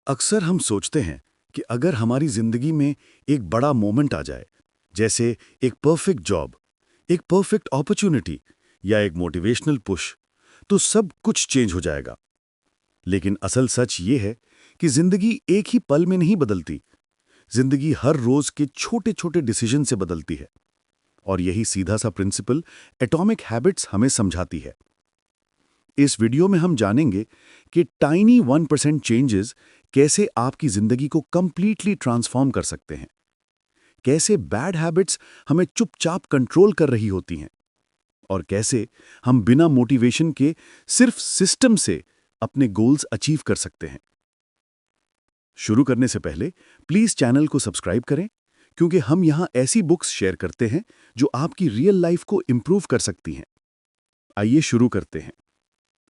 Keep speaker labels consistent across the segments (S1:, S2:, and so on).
S1: अक्सर हम सोचते हैं कि अगर हमारी जिंदगी में एक बड़ा मोमेंट आ जाए, जैसे एक परफेक्ट जॉब, एक परफेक्ट अपॉर्चुनिटी या एक मोटिवेशनल पुश, तो सब कुछ चेंज हो जाएगा। लेकिन असल सच ये है कि जिंदगी एक ही पल में नहीं बदलती। जिंदगी हर रोज के छोटे छोटे डिसीजन से बदलती है। और यही सीधा सा प्रिंसिपल एटॉमिक हैबिट्स हमें समझाती है। इस वीडियो में हम जानेंगे कि टाइनी 1% चेंजेस कैसे आपकी जिंदगी को कंप्लीटली ट्रांसफॉर्म कर सकते हैं। कैसे बैड हैबिट्स हमें चुपचाप कंट्रोल कर रही होती हैं और कैसे हम बिना मोटिवेशन के सिर्फ सिस्टम से अपने गोल्स अचीव कर सकते हैं। शुरू करने से पहले प्लीज चैनल को सब्सक्राइब करें, क्योंकि हम यहां ऐसी बुक्स शेयर करते हैं जो आपकी रियल लाइफ को इंप्रूव कर सकती हैं। आइए शुरू करते हैं।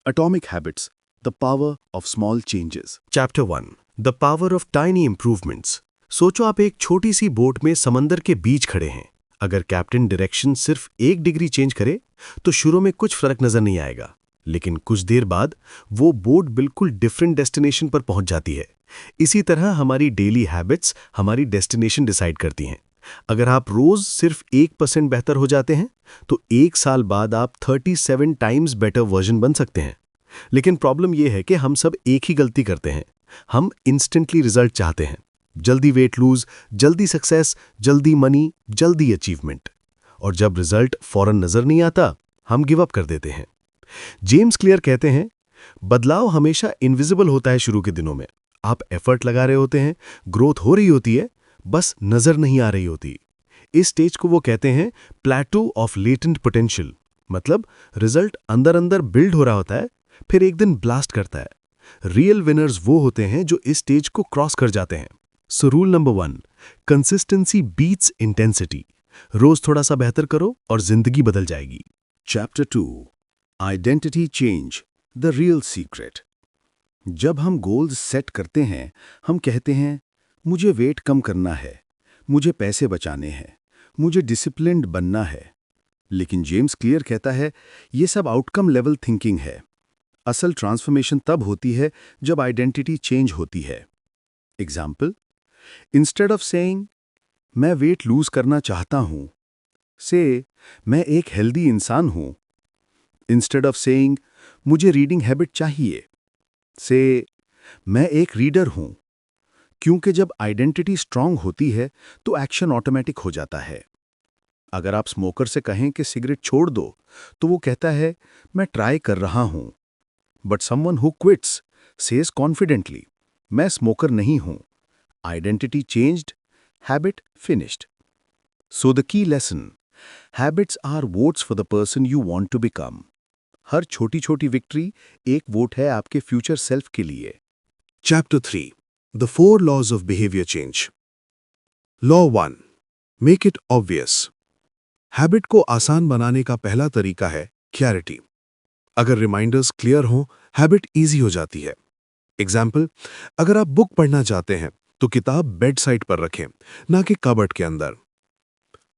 S1: Atomic habits, the power of small changes.
S2: Chapter 1 the power of tiny improvements. सोचो आप एक छोटी सी बोट में समंदर के बीच खड़े हैं। अगर कैप्टन डायरेक्शन सिर्फ 1 डिग्री चेंज करे तो शुरू में कुछ फर्क नजर नहीं आएगा, लेकिन कुछ देर बाद वो बोट बिल्कुल डिफरेंट डेस्टिनेशन पर पहुंच जाती है। इसी तरह हमारी डेली हैबिट्स हमारी डेस्टिनेशन डिसाइड करती हैं। अगर आप रोज सिर्फ 1% बेहतर हो जाते हैं तो 1 साल बाद आप 37 टाइम्स बेटर वर्जन बन सकते हैं। लेकिन प्रॉब्लम यह है कि हम सब एक ही गलती करते हैं। हम इंस्टेंटली रिजल्ट चाहते हैं, जल्दी वेट लूज, जल्दी सक्सेस, जल्दी मनी, जल्दी अचीवमेंट। और जब रिजल्ट फौरन नजर नहीं आता, हम गिव अप कर देते हैं। जेम्स क्लियर कहते हैं, बदलाव हमेशा इनविजिबल होता है। शुरू के दिनों में आप एफर्ट लगा रहे होते हैं, ग्रोथ हो रही होती है, बस नजर नहीं आ रही होती। इस स्टेज को वो कहते हैं प्लेटो ऑफ लेटेंट पोटेंशियल। मतलब रिजल्ट अंदर अंदर बिल्ड हो रहा होता है, फिर एक दिन ब्लास्ट करता है। रियल विनर्स वो होते हैं जो इस स्टेज को क्रॉस कर जाते हैं। So rule number 1, consistency beats intensity. रोज थोड़ा सा बेहतर करो और जिंदगी बदल जाएगी।
S1: Chapter 2, identity change, the real secret. जब हम गोल्स सेट करते हैं, हम कहते हैं मुझे वेट कम करना है, मुझे पैसे बचाने हैं, मुझे डिसिप्लिन्ड बनना है। लेकिन जेम्स क्लियर कहता है ये सब आउटकम लेवल थिंकिंग है। असल ट्रांसफॉर्मेशन तब होती है जब आइडेंटिटी चेंज होती है। एग्जाम्पल, इंस्टेड ऑफ सेइंग मैं वेट लूज करना चाहता हूं, से मैं एक हेल्दी इंसान हूं। इंस्टेड ऑफ सेइंग मुझे रीडिंग हैबिट चाहिए, से मैं एक रीडर हूं। क्योंकि जब आइडेंटिटी स्ट्रांग होती है तो एक्शन ऑटोमेटिक हो जाता है। अगर आप स्मोकर से कहें कि सिगरेट छोड़ दो, तो वो कहता है मैं ट्राई कर रहा हूं। But someone who quits says confidently मैं स्मोकर नहीं हूं। Identity changed, habit finished. So the key lesson, habits are votes for the person you want to become. हर छोटी छोटी विक्ट्री एक वोट है आपके फ्यूचर सेल्फ के लिए।
S2: Chapter 3 the 4 laws of behaviour change. Law 1, make it obvious. Habit को आसान बनाने का पहला तरीका है क्लैरिटी। अगर रिमाइंडर्स क्लियर हों, हैबिट इजी हो जाती है। एग्जाम्पल, अगर आप बुक पढ़ना चाहते हैं तो किताब बेड साइड पर रखें, ना कि कबर्ड के अंदर।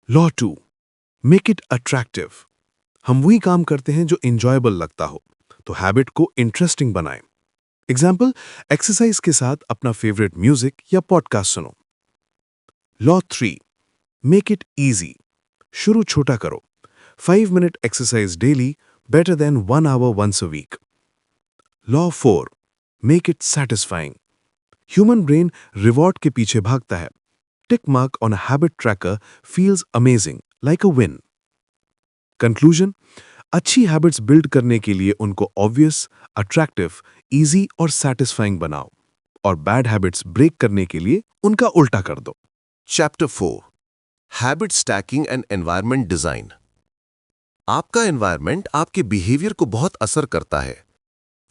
S2: Law 2, make it attractive. हम वही काम करते हैं जो इंजॉयबल लगता हो, तो हैबिट को इंटरेस्टिंग बनाएं। एग्जाम्पल, एक्सरसाइज के साथ अपना फेवरेट म्यूजिक या पॉडकास्ट सुनो। Law 3, make it easy. शुरू छोटा करो, 5 minute exercise daily, better than 1 hour once a week. Law 4, make it satisfying. Human brain reward के पीछे भागता है. Tick mark on a habit tracker feels amazing, like a win. Conclusion, अच्छी habits build करने के लिए उनको obvious, attractive, easy और satisfying बनाओ, और बैड हैबिट्स ब्रेक करने के लिए उनका उल्टा कर दो।
S3: Chapter 4, habit stacking and environment design. आपका एनवायरनमेंट आपके बिहेवियर को बहुत असर करता है।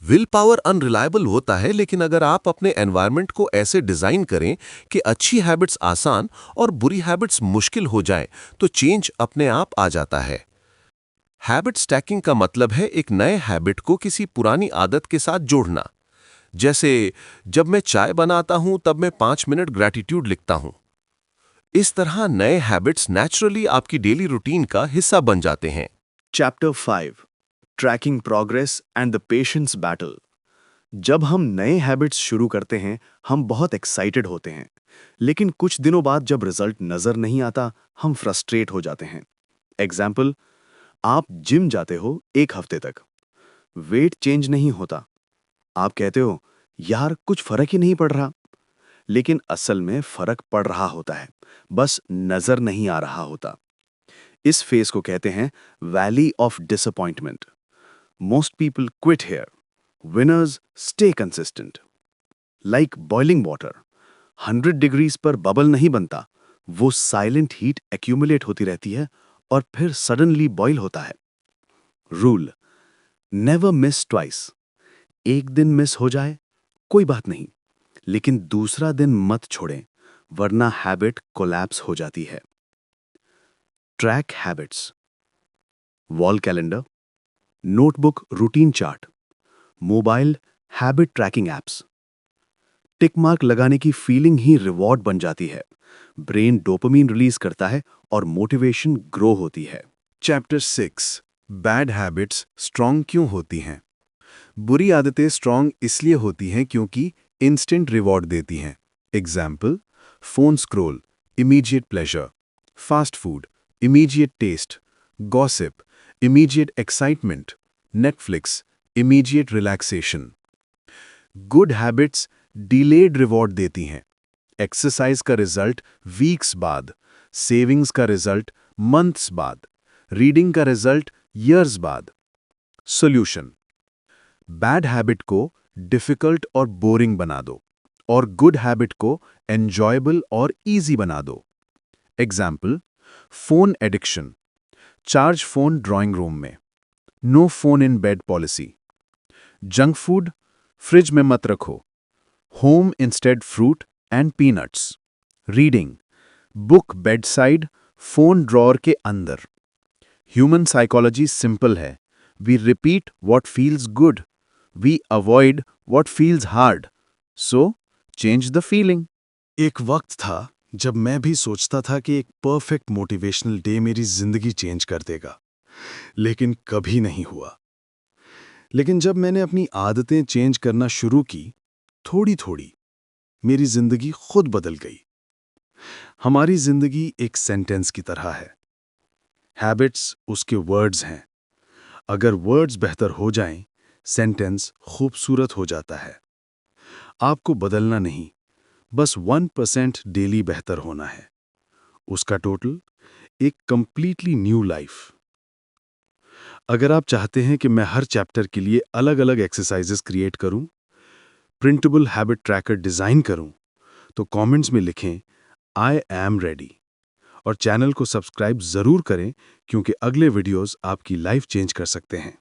S3: विल पावर अनरिलायबल होता है, लेकिन अगर आप अपने एनवायरनमेंट को ऐसे डिजाइन करें कि अच्छी हैबिट्स आसान और बुरी हैबिट्स मुश्किल हो जाए, तो चेंज अपने आप आ जाता है। हैबिट स्टैकिंग का मतलब है एक नए हैबिट को किसी पुरानी आदत के साथ जोड़ना। जैसे जब मैं चाय बनाता हूं तब मैं 5 मिनट ग्रैटिट्यूड लिखता हूं। इस तरह नए हैबिट्स नेचुरली आपकी डेली रूटीन का हिस्सा बन जाते हैं।
S4: Chapter 5, Tracking Progress and the Patience Battle. जब हम नए हैबिट्स शुरू करते हैं, हम बहुत एक्साइटेड होते हैं, लेकिन कुछ दिनों बाद जब रिजल्ट नजर नहीं आता, हम फ्रस्ट्रेट हो जाते हैं। एग्जाम्पल, आप जिम जाते हो 1 हफ्ते तक, वेट चेंज नहीं होता। आप कहते हो, यार कुछ फर्क ही नहीं पड़ रहा, लेकिन असल में फर्क पड़ रहा होता है, बस नजर नहीं आ रहा होता। इस फेज को कहते हैं valley of disappointment. Most people quit here, winners stay consistent. Like boiling water, 100 degrees पर बबल नहीं बनता, वो साइलेंट हीट एक्यूमुलेट होती रहती है और फिर सडनली बॉइल होता है। Rule, never miss twice. एक दिन मिस हो जाए कोई बात नहीं, लेकिन दूसरा दिन मत छोड़ें, वरना हैबिट कोलैप्स हो जाती है। Track habits, wall calendar, notebook routine chart, mobile habit tracking apps. Tick mark लगाने की फीलिंग ही रिवॉर्ड बन जाती है, ब्रेन डोपामीन रिलीज करता है और मोटिवेशन ग्रो होती है।
S1: चैप्टर 6, बैड हैबिट्स स्ट्रॉन्ग क्यों होती हैं? बुरी आदतें स्ट्रॉन्ग इसलिए होती हैं क्योंकि इंस्टेंट रिवॉर्ड देती हैं। Example, phone scroll, immediate pleasure; fast food, immediate taste; gossip, immediate excitement; Netflix, immediate relaxation. Good habits delayed reward देती हैं। एक्सरसाइज का रिजल्ट वीक्स बाद, सेविंग्स का रिजल्ट मंथ्स बाद, रीडिंग का रिजल्ट ईयर्स बाद। सॉल्यूशन, बैड हैबिट को difficult और बोरिंग बना दो और गुड हैबिट को एन्जॉयबल और इजी बना दो। Example, phone addiction, charge phone drawing room में; no phone in bed policy. Junk food fridge में मत रखो; home instead fruit and peanuts. Reading, book bed side, phone drawer के अंदर। ह्यूमन साइकोलॉजी सिंपल है, we repeat what feels good, we avoid what feels hard, so change the feeling.
S2: एक वक्त था जब मैं भी सोचता था कि एक परफेक्ट मोटिवेशनल डे मेरी जिंदगी चेंज कर देगा, लेकिन कभी नहीं हुआ। लेकिन जब मैंने अपनी आदतें चेंज करना शुरू की, थोड़ी थोड़ी मेरी जिंदगी खुद बदल गई। हमारी जिंदगी एक सेंटेंस की तरह है, हैबिट्स उसके वर्ड्स हैं। अगर वर्ड्स बेहतर हो जाएं, सेंटेंस खूबसूरत हो जाता है। आपको बदलना नहीं, बस 1% डेली बेहतर होना है। उसका टोटल एक कंप्लीटली न्यू लाइफ। अगर आप चाहते हैं कि मैं हर चैप्टर के लिए अलग अलग एक्सरसाइजेस क्रिएट करूं, प्रिंटेबल हैबिट ट्रैकर डिजाइन करूं, तो कमेंट्स में लिखें आई एम रेडी और चैनल को सब्सक्राइब जरूर करें, क्योंकि अगले वीडियोस आपकी लाइफ चेंज कर सकते हैं।